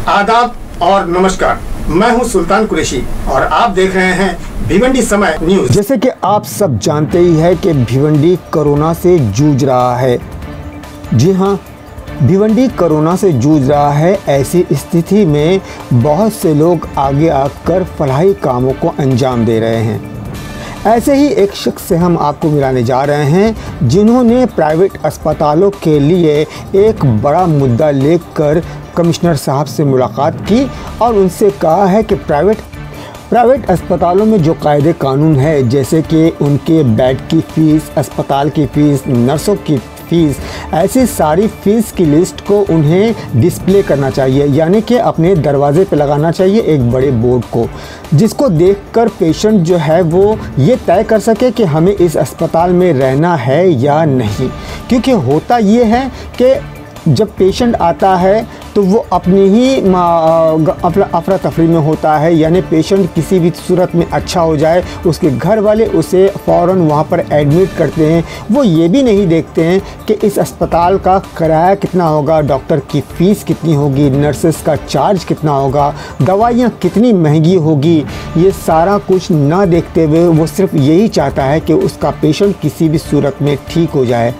आदाब और नमस्कार, मैं हूं सुल्तान कुरैशी और आप देख रहे हैं भिवंडी समय न्यूज। जैसे कि आप सब जानते ही है कि भिवंडी कोरोना से जूझ रहा है। जी हाँ, भिवंडी कोरोना से जूझ रहा है। ऐसी स्थिति में बहुत से लोग आगे आकर फलाही कामों को अंजाम दे रहे हैं। ऐसे ही एक शख्स से हम आपको मिलाने जा रहे हैं जिन्होंने प्राइवेट अस्पतालों के लिए एक बड़ा मुद्दा लेकर कमिश्नर साहब से मुलाकात की और उनसे कहा है कि प्राइवेट अस्पतालों में जो कायदे कानून है, जैसे कि उनके बेड की फ़ीस, अस्पताल की फ़ीस, नर्सों की फ़ीस, ऐसी सारी फ़ीस की लिस्ट को उन्हें डिस्प्ले करना चाहिए, यानी कि अपने दरवाजे पे लगाना चाहिए एक बड़े बोर्ड को, जिसको देखकर पेशेंट जो है वो ये तय कर सके कि हमें इस अस्पताल में रहना है या नहीं। क्योंकि होता ये है कि जब पेशेंट आता है तो वो अपनी ही अफरा तफरी में होता है, यानी पेशेंट किसी भी सूरत में अच्छा हो जाए, उसके घर वाले उसे फ़ौरन वहाँ पर एडमिट करते हैं। वो ये भी नहीं देखते हैं कि इस अस्पताल का किराया कितना होगा, डॉक्टर की फ़ीस कितनी होगी, नर्सेस का चार्ज कितना होगा, दवाइयाँ कितनी महंगी होगी। ये सारा कुछ ना देखते हुए वो सिर्फ यही चाहता है कि उसका पेशेंट किसी भी सूरत में ठीक हो जाए।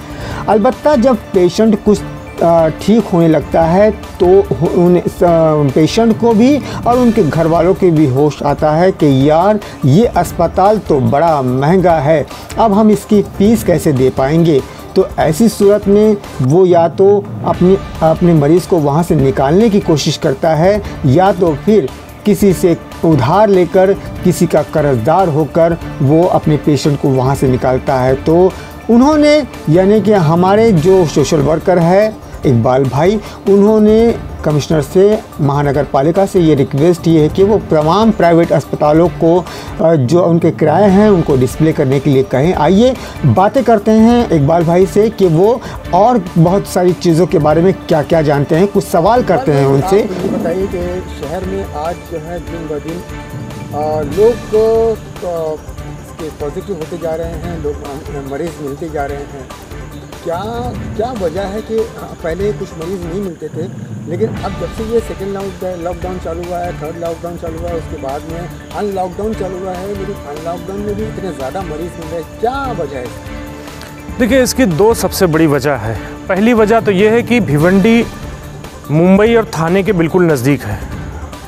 अलबत्ता जब पेशेंट कुछ ठीक होने लगता है तो उन पेशेंट को भी और उनके घर वालों के भी होश आता है कि यार ये अस्पताल तो बड़ा महंगा है, अब हम इसकी फ़ीस कैसे दे पाएंगे। तो ऐसी सूरत में वो या तो अपने मरीज़ को वहाँ से निकालने की कोशिश करता है, या तो फिर किसी से उधार लेकर, किसी का कर्जदार होकर वो अपने पेशेंट को वहाँ से निकालता है। तो उन्होंने, यानी कि हमारे जो सोशल वर्कर है इकबाल भाई, उन्होंने कमिश्नर से, महानगर पालिका से ये रिक्वेस्ट ये है कि वो तमाम प्राइवेट अस्पतालों को जो उनके किराए हैं उनको डिस्प्ले करने के लिए कहें। आइए बातें करते हैं इकबाल भाई से कि वो और बहुत सारी चीज़ों के बारे में क्या क्या जानते हैं, कुछ सवाल करते हैं उनसे। बताइए कि शहर में आज जो है दिन ब दिन लोग पॉजिटिव होते जा रहे हैं, लोग मरीज़ मिलते जा रहे हैं। क्या वजह है कि पहले कुछ मरीज़ नहीं मिलते थे, लेकिन अब जब से ये सेकेंड लॉकडाउन चालू हुआ है, थर्ड लॉकडाउन चालू हुआ है, उसके बाद में अनलॉकडाउन चालू हुआ है, लेकिन अनलॉकडाउन में भी इतने ज़्यादा मरीज़ मिल रहे हैं, क्या वजह है? देखिए, इसकी दो सबसे बड़ी वजह है। पहली वजह तो ये है कि भिवंडी मुंबई और थाने के बिल्कुल नज़दीक है।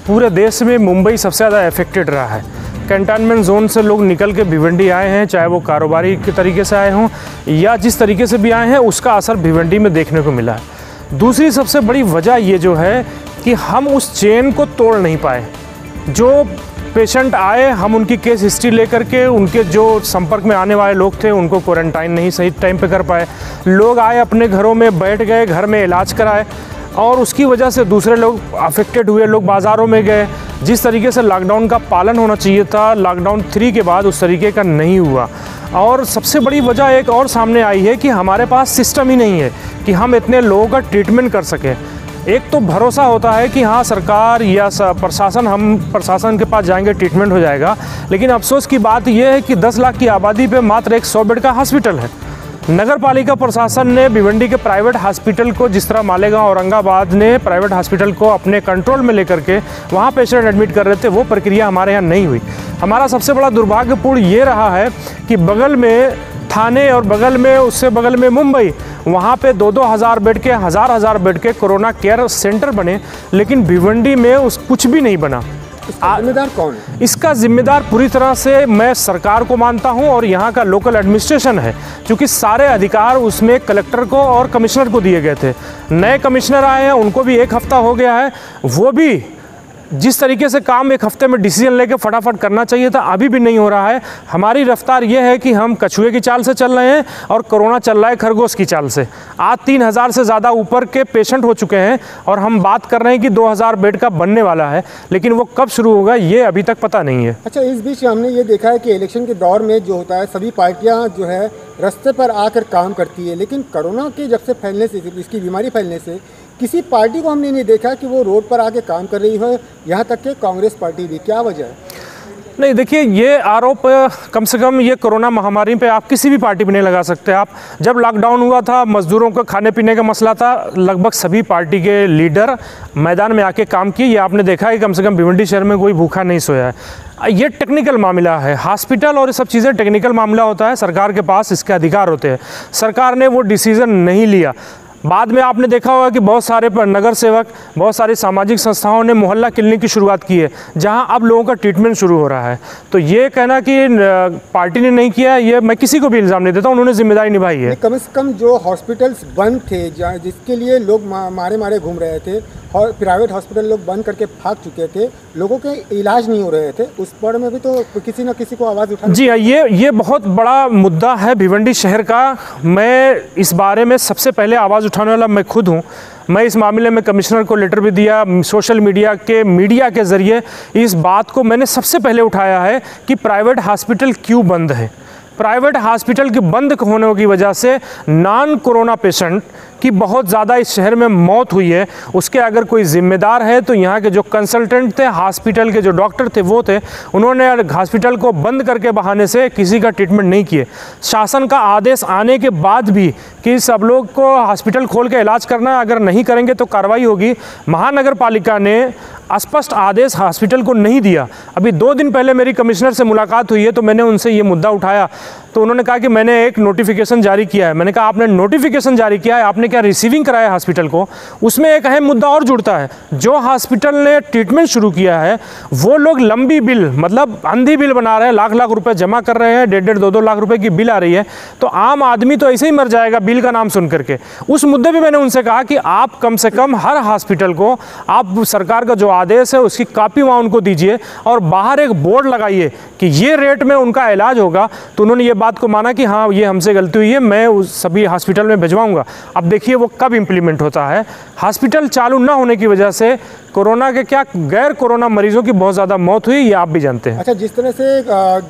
पूरे देश में मुंबई सबसे ज़्यादा अफेक्टेड रहा है। कंटेनमेंट जोन से लोग निकल के भिवंडी आए हैं, चाहे वो कारोबारी के तरीके से आए हों या जिस तरीके से भी आए हैं, उसका असर भिवंडी में देखने को मिला है। दूसरी सबसे बड़ी वजह ये जो है कि हम उस चेन को तोड़ नहीं पाए। जो पेशेंट आए, हम उनकी केस हिस्ट्री लेकर के उनके जो संपर्क में आने वाले लोग थे उनको क्वारंटाइन नहीं सही टाइम पे कर पाए। लोग आए, अपने घरों में बैठ गए, घर में इलाज कराए और उसकी वजह से दूसरे लोग अफेक्टेड हुए। लोग बाज़ारों में गए, जिस तरीके से लॉकडाउन का पालन होना चाहिए था लॉकडाउन 3 के बाद उस तरीके का नहीं हुआ। और सबसे बड़ी वजह एक और सामने आई है कि हमारे पास सिस्टम ही नहीं है कि हम इतने लोगों का ट्रीटमेंट कर सकें। एक तो भरोसा होता है कि हाँ सरकार या प्रशासन, हम प्रशासन के पास जाएंगे ट्रीटमेंट हो जाएगा, लेकिन अफसोस की बात यह है कि 10 लाख की आबादी पे मात्र एक 100 बेड का हॉस्पिटल है। नगर पालिका प्रशासन ने भिवंडी के प्राइवेट हॉस्पिटल को, जिस तरह मालेगांव औरंगाबाद ने प्राइवेट हॉस्पिटल को अपने कंट्रोल में लेकर के वहाँ पेशेंट एडमिट कर रहे थे, वो प्रक्रिया हमारे यहाँ नहीं हुई। हमारा सबसे बड़ा दुर्भाग्यपूर्ण ये रहा है कि बगल में थाने और बगल में, उससे बगल में मुंबई, वहाँ पे 2-2 हज़ार बेड के, हज़ार बेड के कोरोना केयर सेंटर बने, लेकिन भिवंडी में कुछ भी नहीं बना। जिम्मेदार कौन है? इसका जिम्मेदार पूरी तरह से मैं सरकार को मानता हूं और यहाँ का लोकल एडमिनिस्ट्रेशन है, क्योंकि सारे अधिकार उसमें कलेक्टर को और कमिश्नर को दिए गए थे। नए कमिश्नर आए हैं, उनको भी 1 हफ्ता हो गया है, वो भी जिस तरीके से काम 1 हफ्ते में डिसीजन लेके फटाफट करना चाहिए था, अभी भी नहीं हो रहा है। हमारी रफ्तार ये है कि हम कछुए की चाल से चल रहे हैं और कोरोना चल रहा है खरगोश की चाल से। आज 3000 से ज़्यादा ऊपर के पेशेंट हो चुके हैं और हम बात कर रहे हैं कि 2000 बेड का बनने वाला है, लेकिन वो कब शुरू होगा ये अभी तक पता नहीं है। अच्छा, इस बीच हमने ये देखा है कि इलेक्शन के दौर में जो होता है, सभी पार्टियाँ जो है रास्ते पर आकर काम करती है, लेकिन कोरोना के जब से फैलने से, इसकी बीमारी फैलने से किसी पार्टी को हमने नहीं देखा कि वो रोड पर आके काम कर रही हो, यहाँ तक कि कांग्रेस पार्टी भी। क्या वजह है? नहीं, देखिए ये आरोप कम से कम ये कोरोना महामारी पे आप किसी भी पार्टी पे नहीं लगा सकते। आप जब लॉकडाउन हुआ था, मजदूरों को खाने पीने का मसला था, लगभग सभी पार्टी के लीडर मैदान में आके काम किए। ये आपने देखा है कि कम से कम भिवंडी शहर में कोई भूखा नहीं सोया है। ये टेक्निकल मामला है, हॉस्पिटल और ये सब चीज़ें टेक्निकल मामला होता है, सरकार के पास इसके अधिकार होते हैं। सरकार ने वो डिसीज़न नहीं लिया। बाद में आपने देखा होगा कि बहुत सारे नगर सेवक, बहुत सारी सामाजिक संस्थाओं ने मोहल्ला क्लिनिक की शुरुआत की है, जहां अब लोगों का ट्रीटमेंट शुरू हो रहा है। तो ये कहना कि पार्टी ने नहीं किया, ये मैं किसी को भी इल्ज़ाम नहीं देता, उन्होंने जिम्मेदारी निभाई है। कम से कम जो हॉस्पिटल्स बंद थे, जिसके लिए लोग मारे मारे घूम रहे थे, और प्राइवेट हॉस्पिटल लोग बंद करके भाग चुके थे, लोगों के इलाज नहीं हो रहे थे, उस पर में भी तो किसी न किसी को आवाज़ उठानी। जी हाँ, ये बहुत बड़ा मुद्दा है भिवंडी शहर का। मैं इस बारे में सबसे पहले आवाज़ उठाने वाला मैं खुद हूँ। मैं इस मामले में कमिश्नर को लेटर भी दिया, सोशल मीडिया के ज़रिए इस बात को मैंने सबसे पहले उठाया है कि प्राइवेट हॉस्पिटल क्यों बंद है। प्राइवेट हॉस्पिटल के बंद होने की वजह से नॉन कोरोना पेशेंट की बहुत ज़्यादा इस शहर में मौत हुई है। उसके अगर कोई जिम्मेदार है तो यहाँ के जो कंसल्टेंट थे, हॉस्पिटल के जो डॉक्टर थे वो थे, उन्होंने हॉस्पिटल को बंद करके बहाने से किसी का ट्रीटमेंट नहीं किए। शासन का आदेश आने के बाद भी कि सब लोग को हॉस्पिटल खोल के इलाज करना, अगर नहीं करेंगे तो कार्रवाई होगी। महानगर पालिका ने स्पष्ट आदेश हॉस्पिटल को नहीं दिया। अभी 2 दिन पहले मेरी कमिश्नर से मुलाकात हुई है, तो मैंने उनसे ये मुद्दा उठाया, तो उन्होंने कहा कि मैंने एक नोटिफिकेशन जारी किया है। मैंने कहा आपने नोटिफिकेशन जारी किया है, आपने क्या रिसीविंग कराया हॉस्पिटल को? उसमें एक अहम मुद्दा और जुड़ता है, जो हॉस्पिटल ने ट्रीटमेंट शुरू किया है वो लोग लंबी बिल, मतलब अंधी बिल बना रहे हैं, लाख लाख रुपए जमा कर रहे हैं, 1.5 2 लाख रुपए की बिल आ रही है। तो आम आदमी तो ऐसे ही मर जाएगा बिल का नाम सुन करके। उस मुद्दे पर मैंने उनसे कहा कि आप कम से कम हर हॉस्पिटल को आप सरकार का जो आदेश है उसकी कॉपी वहाँ उनको दीजिए और बाहर एक बोर्ड लगाइए कि ये रेट में उनका इलाज होगा। तो उन्होंने ये बात को माना कि हाँ ये हमसे गलती हुई है, मैं उस सभी हॉस्पिटल में भिजवाऊंगा। अब देखिए वो कब इम्प्लीमेंट होता है। हॉस्पिटल चालू ना होने की वजह से कोरोना के क्या गैर कोरोना मरीजों की बहुत ज़्यादा मौत हुई, ये आप भी जानते हैं। अच्छा, जिस तरह से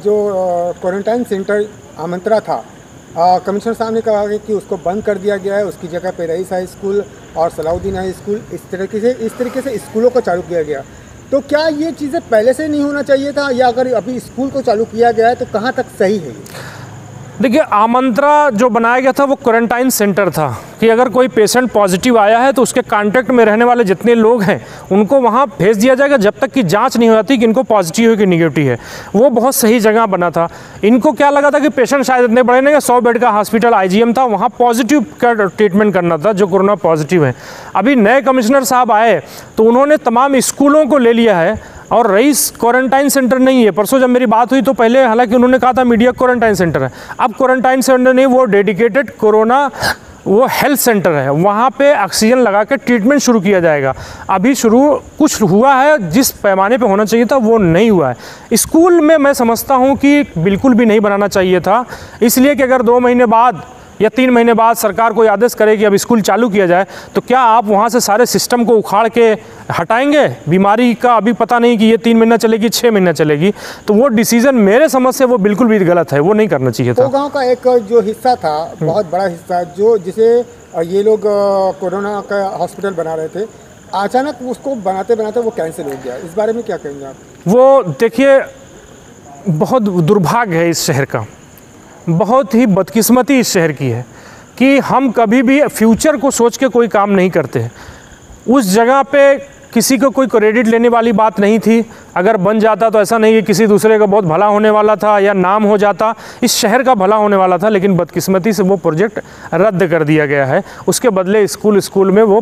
जो क्वारंटाइन सेंटर आमंत्रा था, कमिश्नर साहब ने कहा कि उसको बंद कर दिया गया है, उसकी जगह पे रईस हाई स्कूल और सलाउद्दीन हाई स्कूल इस तरीके से स्कूलों को चालू किया गया। तो क्या ये चीज़ें पहले से नहीं होना चाहिए था, या अगर अभी स्कूल को चालू किया गया है तो कहाँ तक सही है? देखिए, आमंत्रा जो बनाया गया था वो क्वारंटाइन सेंटर था कि अगर कोई पेशेंट पॉजिटिव आया है तो उसके कांटेक्ट में रहने वाले जितने लोग हैं उनको वहाँ भेज दिया जाएगा जब तक कि जांच नहीं हो जाती कि इनको पॉजिटिव है कि निगेटिव है। वो बहुत सही जगह बना था। इनको क्या लगा था कि पेशेंट शायद इतने बड़े नहीं, 100 बेड का हॉस्पिटल IGM था, वहाँ पॉजिटिव का ट्रीटमेंट करना था जो कोरोना पॉजिटिव है। अभी नए कमिश्नर साहब आए तो उन्होंने तमाम स्कूलों को ले लिया है और रईस क्वारंटाइन सेंटर नहीं है। परसों जब मेरी बात हुई तो पहले हालांकि उन्होंने कहा था मीडिया क्वारंटाइन सेंटर है, अब क्वारंटाइन सेंटर नहीं, वो डेडिकेटेड कोरोना वो हेल्थ सेंटर है। वहाँ पे ऑक्सीजन लगा के ट्रीटमेंट शुरू किया जाएगा। अभी शुरू कुछ हुआ है, जिस पैमाने पे होना चाहिए था वो नहीं हुआ है। स्कूल में मैं समझता हूँ कि बिल्कुल भी नहीं बनाना चाहिए था, इसलिए कि अगर 2 महीने बाद या 3 महीने बाद सरकार कोई आदेश करे कि अब स्कूल चालू किया जाए तो क्या आप वहाँ से सारे सिस्टम को उखाड़ के हटाएंगे? बीमारी का अभी पता नहीं कि ये 3 महीना चलेगी 6 महीना चलेगी। तो वो डिसीजन मेरे समझ से वो बिल्कुल भी गलत है, वो नहीं करना चाहिए था। गाँव का एक जो हिस्सा था, बहुत बड़ा हिस्सा, जिसे ये लोग कोरोना का हॉस्पिटल बना रहे थे, अचानक उसको बनाते बनाते वो कैंसिल हो गया। इस बारे में क्या कहेंगे आप? वो देखिए, बहुत दुर्भाग्य है इस शहर का, बहुत ही बदकिस्मती इस शहर की है कि हम कभी भी फ्यूचर को सोच के कोई काम नहीं करते। उस जगह पे किसी को कोई क्रेडिट लेने वाली बात नहीं थी। अगर बन जाता तो ऐसा नहीं कि किसी दूसरे का बहुत भला होने वाला था या नाम हो जाता, इस शहर का भला होने वाला था, लेकिन बदकिस्मती से वो प्रोजेक्ट रद्द कर दिया गया है। उसके बदले स्कूल में वो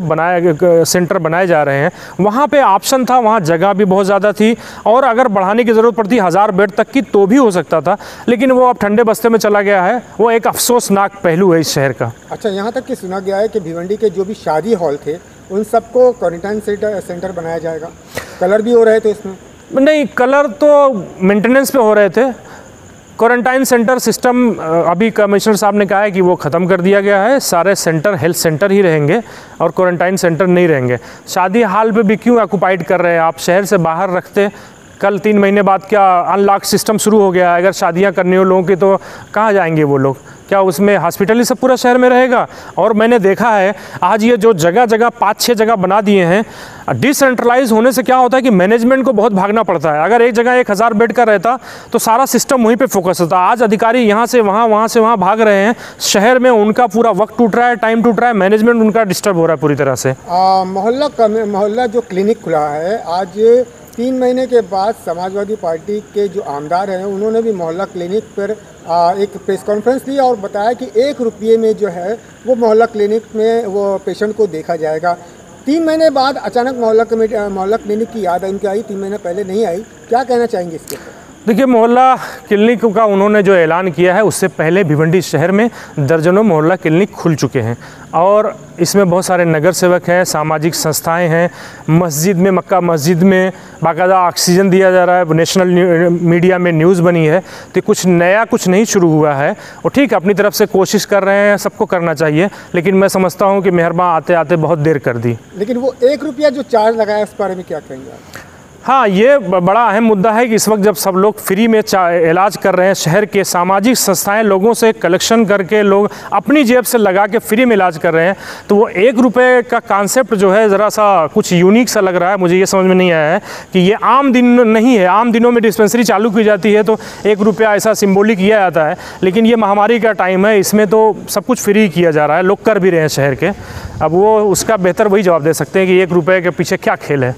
सेंटर बनाए जा रहे हैं। वहाँ पे ऑप्शन था, वहाँ जगह भी बहुत ज़्यादा थी और अगर बढ़ाने की ज़रूरत पड़ती 1000 बेड तक की तो भी हो सकता था, लेकिन वो अब ठंडे बस्ते में चला गया है। वो एक अफसोसनाक पहलू है इस शहर का। अच्छा, यहाँ तक कि सुना गया है कि भिवंडी के जो भी शादी हॉल थे उन सबको क्वारंटाइन सेंटर बनाया जाएगा। कलर भी हो रहे थे इसमें? नहीं, कलर तो मेंटेनेंस पे हो रहे थे। क्वारंटाइन सेंटर सिस्टम अभी कमिश्नर साहब ने कहा है कि वो ख़त्म कर दिया गया है। सारे सेंटर हेल्थ सेंटर ही रहेंगे और क्वारंटाइन सेंटर नहीं रहेंगे। शादी हॉल पे भी क्यों ऑक्यूपाइड कर रहे हैं आप? शहर से बाहर रखते। कल 3 महीने बाद क्या अनलॉक सिस्टम शुरू हो गया है? अगर शादियां करनी हो लोगों की तो कहाँ जाएंगे वो लोग? क्या उसमें हॉस्पिटल ही सब पूरा शहर में रहेगा? और मैंने देखा है आज ये जो जगह जगह 5-6 जगह बना दिए हैं, डिसेंट्रलाइज होने से क्या होता है कि मैनेजमेंट को बहुत भागना पड़ता है। अगर एक जगह 1000 बेड का रहता तो सारा सिस्टम वहीं पे फोकस होता। आज अधिकारी यहाँ से वहाँ, वहाँ से वहाँ भाग रहे हैं, शहर में उनका पूरा वक्त टूट रहा है, टाइम टूट रहा है, मैनेजमेंट उनका डिस्टर्ब हो रहा है पूरी तरह से। मोहल्ला जो क्लिनिक खुला है, आज 3 महीने के बाद समाजवादी पार्टी के जो आमदार हैं उन्होंने भी मोहल्ला क्लिनिक पर एक प्रेस कॉन्फ्रेंस ली और बताया कि 1 रुपये में जो है वो मोहल्ला क्लिनिक में वो पेशेंट को देखा जाएगा। 3 महीने बाद अचानक मोहल्ला क्लिनिक की याद इनकी आई, 3 महीने पहले नहीं आई। क्या कहना चाहेंगे इसके ऊपर? देखिए, मोहल्ला क्लिनिक का उन्होंने जो ऐलान किया है उससे पहले भिवंडी शहर में दर्जनों मोहल्ला क्लिनिक खुल चुके हैं और इसमें बहुत सारे नगर सेवक हैं, सामाजिक संस्थाएं हैं। मस्जिद में, मक्का मस्जिद में बाकायदा ऑक्सीजन दिया जा रहा है, नेशनल मीडिया में न्यूज़ बनी है। तो कुछ नया कुछ नहीं शुरू हुआ है और ठीक अपनी तरफ से कोशिश कर रहे हैं, सबको करना चाहिए, लेकिन मैं समझता हूँ कि मेहरबान आते आते बहुत देर कर दी। लेकिन वो 1 रुपया जो चार्ज लगाया उस बारे में क्या कहेंगे आप? हाँ, ये बड़ा अहम मुद्दा है कि इस वक्त जब सब लोग फ्री में इलाज कर रहे हैं, शहर के सामाजिक संस्थाएं लोगों से कलेक्शन करके लोग अपनी जेब से लगा के फ्री में इलाज कर रहे हैं, तो वो 1 रुपये का कॉन्सेप्ट जो है ज़रा सा कुछ यूनिक सा लग रहा है। मुझे ये समझ में नहीं आया है कि ये आम दिन नहीं है। आम दिनों में डिस्पेंसरी चालू की जाती है तो 1 रुपया ऐसा सिम्बॉलिक किया जाता है, लेकिन ये महामारी का टाइम है, इसमें तो सब कुछ फ्री किया जा रहा है, लोग कर भी रहे हैं शहर के। अब वो उसका बेहतर वही जवाब दे सकते हैं कि 1 रुपये के पीछे क्या खेल है।